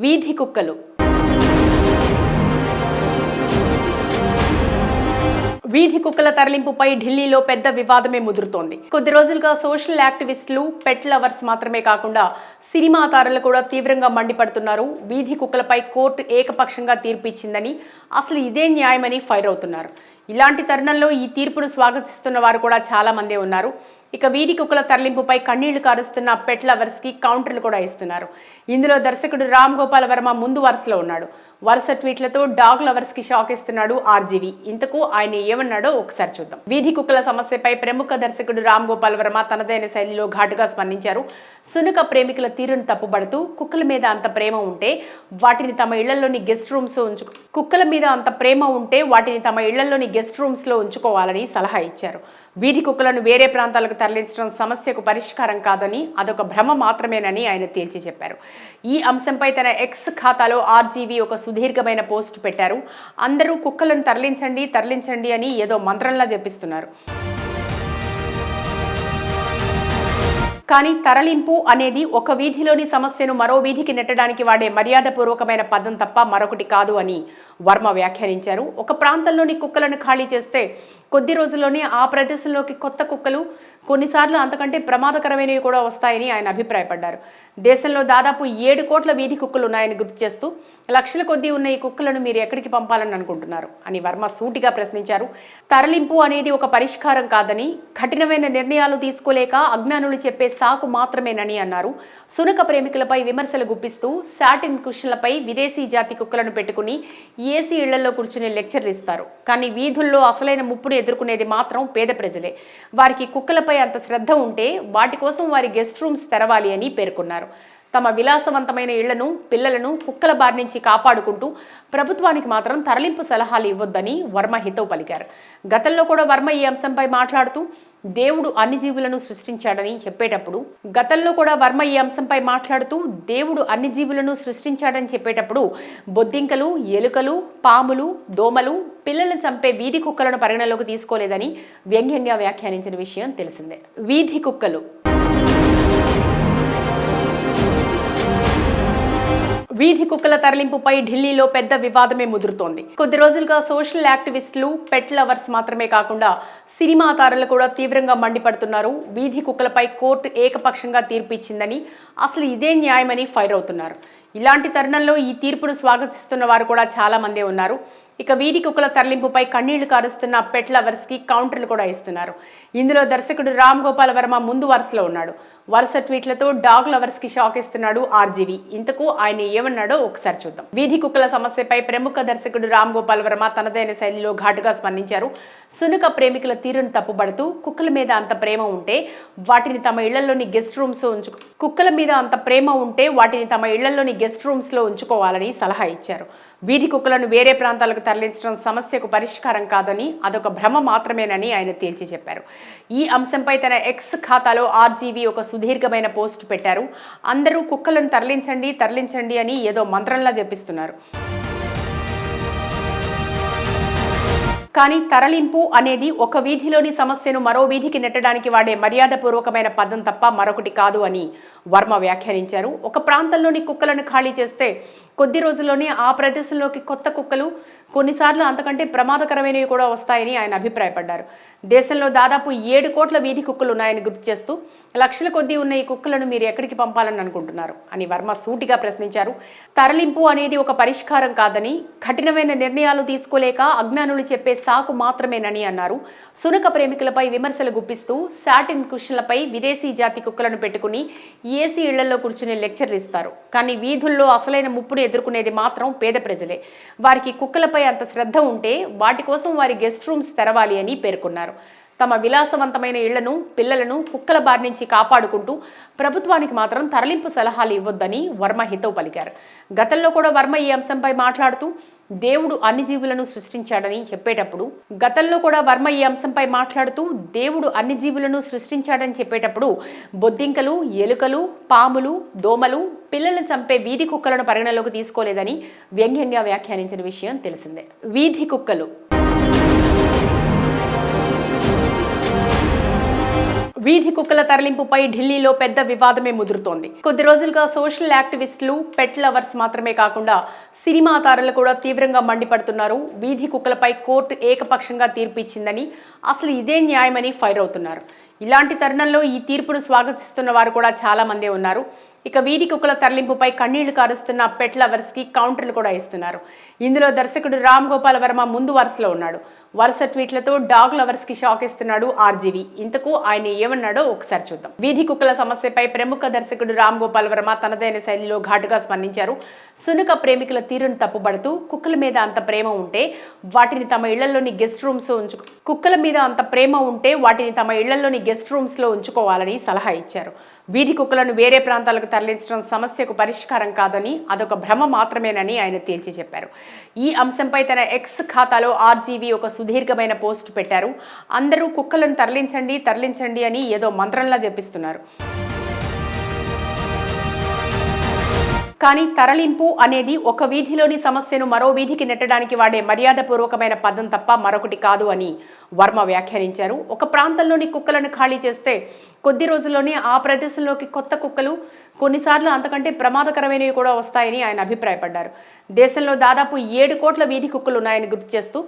వీధి కుక్కలు. వీధి కుక్కల తరలింపుపై ఢిల్లీలో పెద్ద వివాదమే ముదురుతోంది. కొద్ది రోజులుగా సోషల్ యాక్టివిస్టులు, పెట్ లవర్స్ మాత్రమే కాకుండా సినిమా తారలు కూడా తీవ్రంగా మండిపడుతున్నారు. వీధి కుక్కలపై కోర్టు ఏకపక్షంగా తీర్పు ఇచ్చిందని, అసలు ఇదే న్యాయమని ఫైర్ అవుతున్నారు. ఇలాంటి తరుణంలో ఈ తీర్పును స్వాగతిస్తున్న వారు కూడా చాలా మందే ఉన్నారు. ఇక వీధి కుక్కల తరలింపుపై కన్నీళ్లు కారుస్తున్న పెట్ లవర్స్ కి కౌంటర్లు కూడా ఇస్తున్నారు. ఇందులో దర్శకుడు రామ్ గోపాల్ వర్మ ముందు వరుసలో ఉన్నాడు. వరుస ట్వీట్లతో డాగ్ లవర్స్ కి షాక్ ఇస్తున్నాడు ఆర్జీవి. ఇంతకు ఆయన ఏమన్నాడో ఒకసారి చూద్దాం. వీధి కుక్కల సమస్యపై ప్రముఖ దర్శకుడు రామ్ గోపాల్ వర్మ తనదైన శైలిలో ఘాటుగా స్పందించారు. సునక ప్రేమికుల తీరును తప్పుబడుతూ కుక్కల మీద అంత ప్రేమ ఉంటే వాటిని తమ ఇళ్లలోని గెస్ట్ రూమ్స్ లో ఉంచుకోవాలని సలహా ఇచ్చారు. వీధి కుక్కలను వేరే ప్రాంతాలకు తరలించడం సమస్యకు పరిష్కారం కాదని, అదొక భ్రమ మాత్రమేనని ఆయన తేల్చి చెప్పారు. ఈ అంశంపై తన ఎక్స్ ఖాతాలో ఆర్జీవి ఒక సుదీర్ఘమైన పోస్ట్ పెట్టారు. అందరూ కుక్కలను తరలించండి అని ఏదో మంత్రంలా జపిస్తున్నారు. కానీ తరలింపు అనేది ఒక వీధిలోని సమస్యను మరో వీధికి నెట్టడానికి వాడే మర్యాదపూర్వకమైన పదం తప్ప మరొకటి కాదు అని వర్మ వ్యాఖ్యానించారు. ఒక ప్రాంతంలోని కుక్కలను ఖాళీ చేస్తే కొద్ది రోజుల్లోనే ఆ ప్రదేశంలోకి కొత్త కుక్కలు, కొన్నిసార్లు అంతకంటే ప్రమాదకరమైనవి కూడా వస్తాయని ఆయన అభిప్రాయపడ్డారు. దేశంలో దాదాపు 7 కోట్ల వీధి కుక్కలు ఉన్నాయని గుర్తు చేస్తూ, లక్షల కొద్దీ ఉన్న ఈ కుక్కలను మీరు ఎక్కడికి పంపాలని అనుకుంటున్నారు అని వర్మ సూటిగా ప్రశ్నించారు. తరలింపు అనేది ఒక పరిష్కారం కాదని, కఠినమైన నిర్ణయాలు తీసుకోలేక అజ్ఞానులు చెప్పే సాకు మాత్రమేనని అన్నారు. సునక ప్రేమికులపై విమర్శలు గుప్పిస్తూ సాటిన్ కుషన్లపై విదేశీ జాతి కుక్కలను పెట్టుకుని ఏసీ ఇళ్లలో కూర్చుని లెక్చర్లు ఇస్తారు. కానీ వీధుల్లో అసలైన ముప్పును ఎదుర్కొనేది మాత్రం పేద ప్రజలే. వారికి కుక్కలపై అంత శ్రద్ధ ఉంటే వాటి కోసం వారి గెస్ట్ రూమ్స్ తెరవాలి అని పేర్కొన్నారు. తమ విలాసవంతమైన ఇళ్లను, పిల్లలను కుక్కల బారి నుంచి కాపాడుకుంటూ ప్రభుత్వానికి మాత్రం తరలింపు సలహాలు ఇవ్వొద్దని వర్మ హితవు పలికారు. గతంలో కూడా వర్మ ఈ అంశంపై మాట్లాడుతూ దేవుడు అన్ని జీవులను సృష్టించాడని చెప్పేటప్పుడు బొద్దింకలు, ఎలుకలు, పాములు, దోమలు, పిల్లలను చంపే వీధి కుక్కలను పరిగణలోకి తీసుకోలేదని వ్యంగ్యంగా వ్యాఖ్యానించిన విషయం తెలిసిందే. వీధి కుక్కలు. వీధి కుక్కల తరలింపుపై ఢిల్లీలో పెద్ద వివాదమే ముదురుతోంది. కొద్ది రోజులుగా సోషల్ యాక్టివిస్టులు, పెట్ లవర్స్ మాత్రమే కాకుండా సినిమా తారలు కూడా తీవ్రంగా మండిపడుతున్నారు. వీధి కుక్కలపై కోర్టు ఏకపక్షంగా తీర్పు ఇచ్చిందని, అసలు ఇదే న్యాయమని ఫైర్ అవుతున్నారు. ఇలాంటి తరుణంలో ఈ తీర్పును స్వాగతిస్తున్న వారు కూడా చాలా మందే ఉన్నారు. ఇక వీధి కుక్కల తరలింపుపై కన్నీళ్లు కారుస్తున్న పెట్ లవర్స్ కి కౌంటర్లు కూడా ఇస్తున్నారు. ఇందులో దర్శకుడు రామ్ గోపాల్ వర్మ ముందు వరుసలో ఉన్నాడు. వరుస ట్వీట్లతో డాగ్ లవర్స్ కి షాక్ ఇస్తున్నాడు ఆర్జీవి. ఇంతకు ఆయన ఏమన్నాడో ఒకసారి చూద్దాం. వీధి కుక్కల సమస్యపై ప్రముఖ దర్శకుడు రామ్ గోపాల్ వర్మ తనదైన శైలిలో ఘాటుగా స్పందించారు. సునక ప్రేమికుల తీరును తప్పుబడుతూ కుక్కల మీద అంత ప్రేమ ఉంటే వాటిని తమ ఇళ్లలోని గెస్ట్ రూమ్స్ లో ఉంచుకోవాలని సలహా ఇచ్చారు. వీధి కుక్కలను వేరే ప్రాంతాలకు తరలించడం సమస్యకు పరిష్కారం కాదని, అదొక భ్రమ మాత్రమేనని ఆయన తేల్చి చెప్పారు. ఈ అంశంపై తన ఎక్స్ ఖాతాలో ఆర్జీవి ఒక సుదీర్ఘమైన పోస్ట్ పెట్టారు. అందరూ కుక్కలను తరలించండి అని ఏదో మంత్రంలా జపిస్తున్నారు. కానీ తరలింపు అనేది ఒక వీధిలోని సమస్యను మరో వీధికి నెట్టడానికి వాడే మర్యాదపూర్వకమైన పదం తప్ప మరొకటి కాదు అని వర్మ వ్యాఖ్యానించారు. ఒక ప్రాంతంలోని కుక్కలను ఖాళీ చేస్తే కొద్ది రోజుల్లోనే ఆ ప్రదేశంలోకి కొత్త కుక్కలు, కొన్నిసార్లు అంతకంటే ప్రమాదకరమైనవి కూడా వస్తాయని ఆయన అభిప్రాయపడ్డారు. దేశంలో దాదాపు 7 కోట్ల వీధి కుక్కలు ఉన్నాయని గుర్తు చేస్తూ, లక్షల కొద్దీ ఉన్న ఈ కుక్కలను మీరు ఎక్కడికి పంపాలని అనుకుంటున్నారు అని వర్మ సూటిగా ప్రశ్నించారు. తరలింపు అనేది ఒక పరిష్కారం కాదని, కఠినమైన నిర్ణయాలు తీసుకోలేక అజ్ఞానులు చెప్పే సాకు మాత్రమేనని అన్నారు. సునక ప్రేమికులపై విమర్శలు గుప్పిస్తూ సాటిన్ కుషన్లపై విదేశీ జాతి కుక్కలను పెట్టుకుని ఏసీ ఇళ్లలో కూర్చుని లెక్చర్లు ఇస్తారు. కానీ వీధుల్లో అసలైన ముప్పును ఎదుర్కొనేది మాత్రం పేద ప్రజలే. వారికి కుక్కలపై అంత శ్రద్ధ ఉంటే వాటి కోసం వారి గెస్ట్ రూమ్స్ తెరవాలి అని పేర్కొన్నారు. తమ విలాసవంతమైన ఇళ్లను, పిల్లలను కుక్కల బారి నుంచి కాపాడుకుంటూ ప్రభుత్వానికి మాత్రం తరలింపు సలహాలు ఇవ్వొద్దని వర్మ హితవు పలికారు. గతంలో కూడా వర్మ ఈ అంశంపై మాట్లాడుతూ దేవుడు అన్ని జీవులను సృష్టించాడని చెప్పేటప్పుడు బొద్దింకలు, ఎలుకలు, పాములు, దోమలు, పిల్లలను చంపే వీధి కుక్కలను పరిగణలోకి తీసుకోలేదని వ్యంగ్యంగా వ్యాఖ్యానించిన విషయం తెలిసిందే. వీధి కుక్కలు. వీధి కుక్కల తరలింపుపై ఢిల్లీలో పెద్ద వివాదమే ముదురుతోంది. కొద్ది రోజులుగా సోషల్ యాక్టివిస్టులు, పెట్ లవర్స్ మాత్రమే కాకుండా సినిమా తారలు కూడా తీవ్రంగా మండిపడుతున్నారు. వీధి కుక్కలపై కోర్టు ఏకపక్షంగా తీర్పు ఇచ్చిందని, అసలు ఇదే న్యాయమని ఫైర్ అవుతున్నారు. ఇలాంటి తరుణంలో ఈ తీర్పును స్వాగతిస్తున్న వారు కూడా చాలా మందే ఉన్నారు. ఇక వీధి కుక్కల తరలింపుపై కన్నీళ్లు కారుస్తున్న పెట్ లవర్స్ కి కౌంటర్లు కూడా ఇస్తున్నారు. ఇందులో దర్శకుడు రామ్ గోపాల్ వర్మ ముందు వరుసలో ఉన్నాడు. వరుస ట్వీట్లతో డాగ్ లవర్స్ కి షాక్ ఇస్తున్నాడు ఆర్జీవి. ఇంతకు ఆయన ఏమన్నాడో ఒకసారి చూద్దాం. వీధి కుక్కల సమస్యపై ప్రముఖ దర్శకుడు రామ్ గోపాల్ వర్మ తనదైన శైలిలో ఘాటుగా స్పందించారు. సునక ప్రేమికుల తీరును తప్పుపడుతూ కుక్కల మీద అంత ప్రేమ ఉంటే వాటిని తమ ఇళ్లలోని గెస్ట్ రూమ్స్ లో ఉంచుకోవాలని సలహా ఇచ్చారు. వీధి కుక్కలను వేరే ప్రాంతాలకు తరలించడం సమస్యకు పరిష్కారం కాదని, అదొక భ్రమ మాత్రమేనని ఆయన తేల్చి చెప్పారు. ఈ అంశంపై తన ఎక్స్ ఖాతాలో ఆర్జీవి ఒక సుదీర్ఘమైన పోస్ట్ పెట్టారు. అందరూ కుక్కలను తరలించండి అని ఏదో మంత్రంలా జపిస్తున్నారు. కానీ తరలింపు అనేది ఒక వీధిలోని సమస్యను మరో వీధికి నెట్టడానికి వాడే మర్యాదపూర్వకమైన పదం తప్ప మరొకటి కాదు అని వర్మ వ్యాఖ్యానించారు. ఒక ప్రాంతంలోని కుక్కలను ఖాళీ చేస్తే కొద్ది రోజుల్లోనే ఆ ప్రదేశంలోకి కొత్త కుక్కలు, కొన్నిసార్లు అంతకంటే ప్రమాదకరమైనవి కూడా వస్తాయని ఆయన అభిప్రాయపడ్డారు. దేశంలో దాదాపు 7 కోట్ల వీధి కుక్కలు ఉన్నాయని గుర్తు చేస్తూ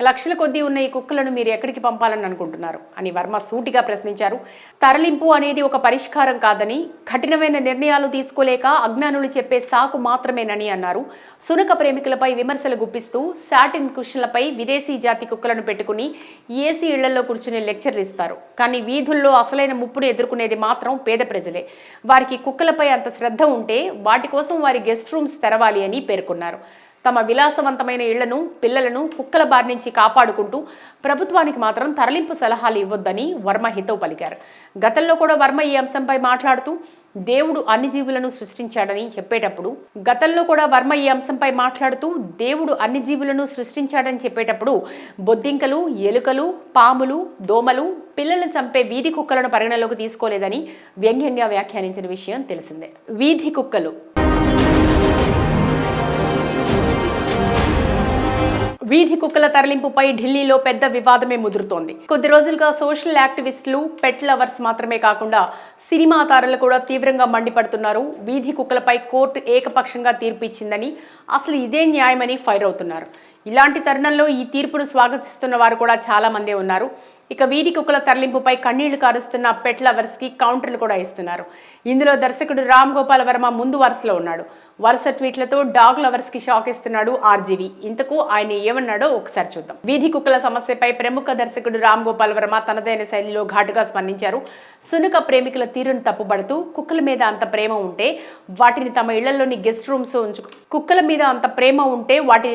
లక్షల కొద్దీ ఉన్న ఈ కుక్కలను మీరు ఎక్కడికి పంపాలని అనుకుంటున్నారు అని వర్మ సూటిగా ప్రశ్నించారు. తరలింపు అనేది ఒక పరిష్కారం కాదని, కఠినమైన నిర్ణయాలు తీసుకోలేక అజ్ఞానులు చెప్పే సాకు మాత్రమేనని అన్నారు. సునక ప్రేమికులపై విమర్శలు గుప్పిస్తూ సాటిన్ కుషన్లపై విదేశీ జాతి కుక్కలను పెట్టుకుని ఏసీ ఇళ్లలో కూర్చుని లెక్చర్లు ఇస్తారు. కానీ వీధుల్లో అసలైన ముప్పును ఎదుర్కొనేది మాత్రం పేద ప్రజలే. వారికి కుక్కలపై అంత శ్రద్ధ ఉంటే వాటి కోసం వారి గెస్ట్ రూమ్స్ తెరవాలి అని పేర్కొన్నారు. తమ విలాసవంతమైన ఇళ్లను, పిల్లలను కుక్కల బారి నుంచి కాపాడుకుంటూ ప్రభుత్వానికి మాత్రం తరలింపు సలహాలు ఇవ్వొద్దని వర్మ హితవు పలికారు. గతంలో కూడా వర్మ ఈ అంశంపై మాట్లాడుతూ దేవుడు అన్ని జీవులను సృష్టించాడని చెప్పేటప్పుడు బొద్దింకలు, ఎలుకలు, పాములు, దోమలు, పిల్లలను చంపే వీధి కుక్కలను పరిగణలోకి తీసుకోలేదని వ్యంగ్యంగా వ్యాఖ్యానించిన విషయం తెలిసిందే. వీధి కుక్కలు వీధి కుక్కల తరలింపుపై ఢిల్లీలో పెద్ద వివాదమే ముదురుతోంది. కొద్ది రోజులుగా సోషల్ యాక్టివిస్టులు, పెట్ లవర్స్ మాత్రమే కాకుండా సినిమా తారలు కూడా తీవ్రంగా మండిపడుతున్నారు. వీధి కుక్కలపై కోర్టు ఏకపక్షంగా తీర్పు ఇచ్చిందని, అసలు ఇదే న్యాయమని ఫైర్ అవుతున్నారు. ఇలాంటి తరుణంలో ఈ తీర్పును స్వాగతిస్తున్న వారు కూడా చాలా మందే ఉన్నారు. ఇక వీధి కుక్కల తరలింపుపై కన్నీళ్లు కారుస్తున్న పెట్ లవర్స్ కి కౌంటర్లు కూడా ఇస్తున్నారు. ఇందులో దర్శకుడు రామ్ గోపాల్ వర్మ ముందు వరుసలో ఉన్నాడు. వరుస ట్వీట్లతో డాగ్ లవర్స్ కి షాక్ ఇస్తున్నాడు ఆర్జీవి. ఇంతకు ఆయన ఏమన్నాడో ఒకసారి చూద్దాం. వీధి కుక్కల సమస్యపై ప్రముఖ దర్శకుడు రామ్ గోపాల్ వర్మ తనదైన శైలిలో ఘాటుగా స్పందించారు. సునక ప్రేమికుల తీరును తప్పుపడుతూ కుక్కల మీద అంత ప్రేమ ఉంటే వాటిని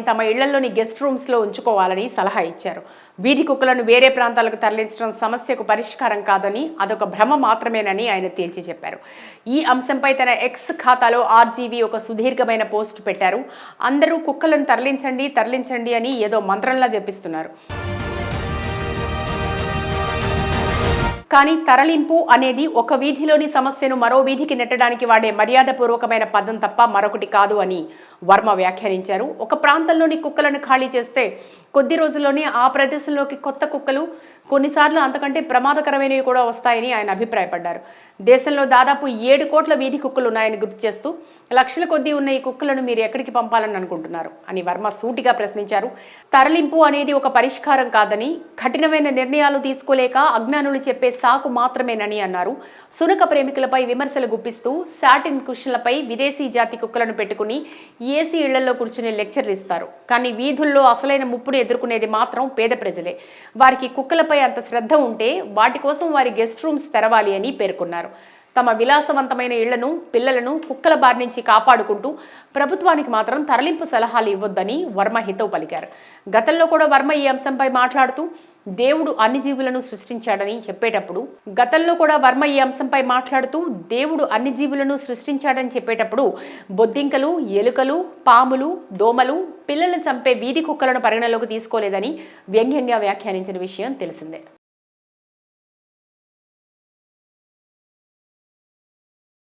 తమ ఇళ్లలోని గెస్ట్ రూమ్స్ లో ఉంచుకోవాలని సలహా ఇచ్చారు. వీధి కుక్కలను వేరే ప్రాంతాలకు తరలించడం సమస్యకు పరిష్కారం కాదని, అదొక భ్రమ మాత్రమేనని ఆయన తేల్చి చెప్పారు. ఈ అంశంపై తన ఎక్స్ ఖాతాలో ఆర్జీవి ఒక సుదీర్ఘమైన పోస్ట్ పెట్టారు. అందరూ కుక్కలను తరలించండి అని ఏదో మంత్రంలా జపిస్తున్నారు. కానీ తరలింపు అనేది ఒక వీధిలోని సమస్యను మరో వీధికి నెట్టడానికి వాడే మర్యాదపూర్వకమైన పదం తప్ప మరొకటి కాదు అని వర్మ వ్యాఖ్యానించారు. ఒక ప్రాంతంలోని కుక్కలను ఖాళీ చేస్తే కొద్ది రోజుల్లోనే ఆ ప్రదేశంలోకి కొత్త కుక్కలు, కొన్నిసార్లు అంతకంటే ప్రమాదకరమైనవి కూడా వస్తాయని ఆయన అభిప్రాయపడ్డారు. దేశంలో దాదాపు 7 కోట్ల వీధి కుక్కలు ఉన్నాయని గుర్తు చేస్తూ లక్షల కొద్దీ ఉన్న ఈ కుక్కలను మీరు ఎక్కడికి పంపాలని అనుకుంటున్నారు అని వర్మ సూటిగా ప్రశ్నించారు. తరలింపు అనేది ఒక పరిష్కారం కాదని, కఠినమైన నిర్ణయాలు తీసుకోలేక అజ్ఞానులు చెప్పే సాకు మాత్రమేనని అన్నారు. సునక ప్రేమికులపై విమర్శలు గుప్పిస్తూ సాటిన్ కుషన్లపై విదేశీ జాతి కుక్కలను పెట్టుకుని ఏసీ ఇళ్లలో కూర్చుని లెక్చర్లు ఇస్తారు. కానీ వీధుల్లో అసలైన ముప్పును ఎదుర్కొనేది మాత్రం పేద ప్రజలే. వారికి కుక్కలపై అంత శ్రద్ధ ఉంటే వాటి కోసం వారి గెస్ట్ రూమ్స్ తెరవాలి అని పేర్కొన్నారు. తమ విలాసవంతమైన ఇళ్లను, పిల్లలను కుక్కల బారి నుంచి కాపాడుకుంటూ ప్రభుత్వానికి మాత్రం తరలింపు సలహాలు ఇవ్వొద్దని వర్మ హితవు పలికారు. గతంలో కూడా వర్మ ఈ అంశంపై మాట్లాడుతూ దేవుడు అన్ని జీవులను సృష్టించాడని చెప్పేటప్పుడు బొద్దింకలు, ఎలుకలు, పాములు, దోమలు, పిల్లలను చంపే వీధి కుక్కలను పరిగణలోకి తీసుకోలేదని వ్యంగ్యంగా వ్యాఖ్యానించిన విషయం తెలిసిందే.